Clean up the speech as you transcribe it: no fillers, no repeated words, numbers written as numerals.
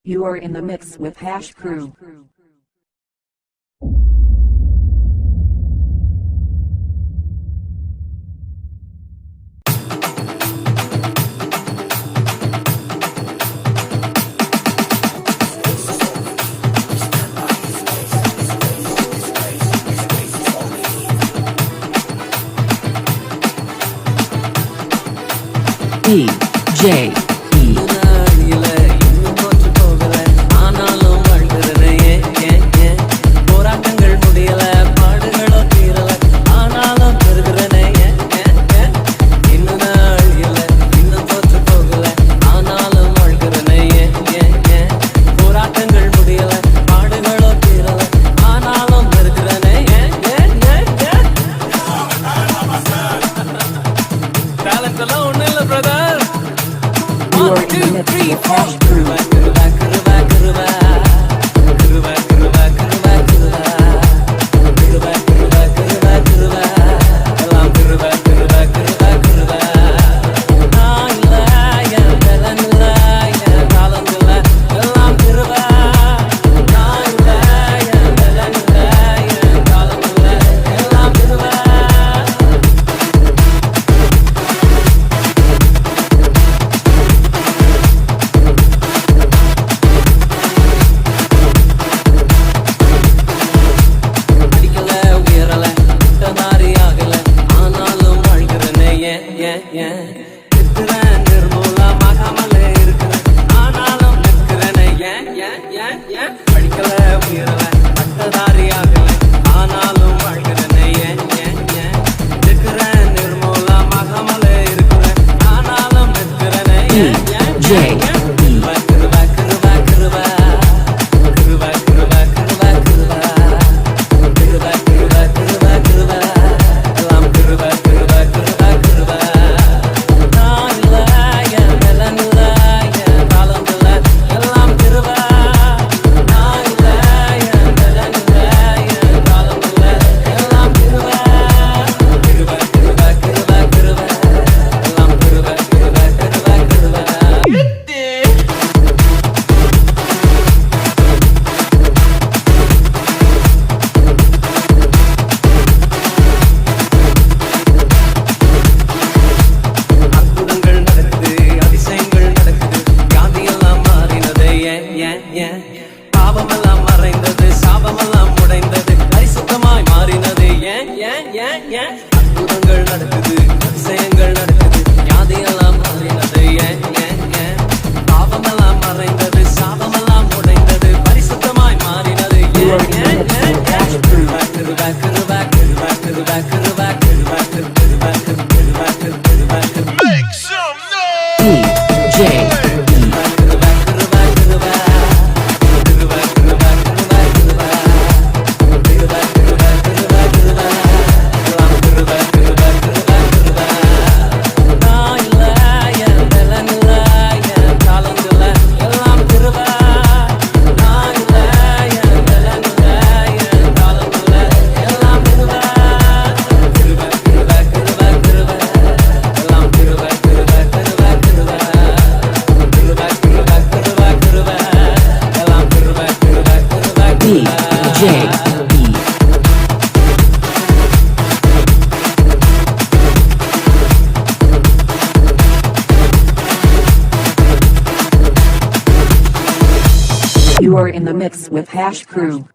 You are in the mix with Hash Crew. DJ You are in the mix with Hash Crew. பாவமெல்லாம் மறைந்தது, சாபமெல்லாம் உடைந்தது, பரிசுத்தமாய் மாறினது. ஏன் ஏன் ஏன் ஏன் அற்புதங்கள் நடக்குது, அதிசயங்கள் நடக்குது, வியாதியெல்லாம் மாறினது. ஏன் ஏன் ஏன் பாவமெல்லாம் மறைந்தது, சாபமெல்லாம் உடைந்தது, பரிசுத்தமாய் மாறினது. ஏன் ஏன் ஏன் Kripa Kripa Kripa Kripa Kripa Kripa Kripa Kripa Kripa Kripa Kripa. Make some noise. DJ You are in the mix with Hash Crew.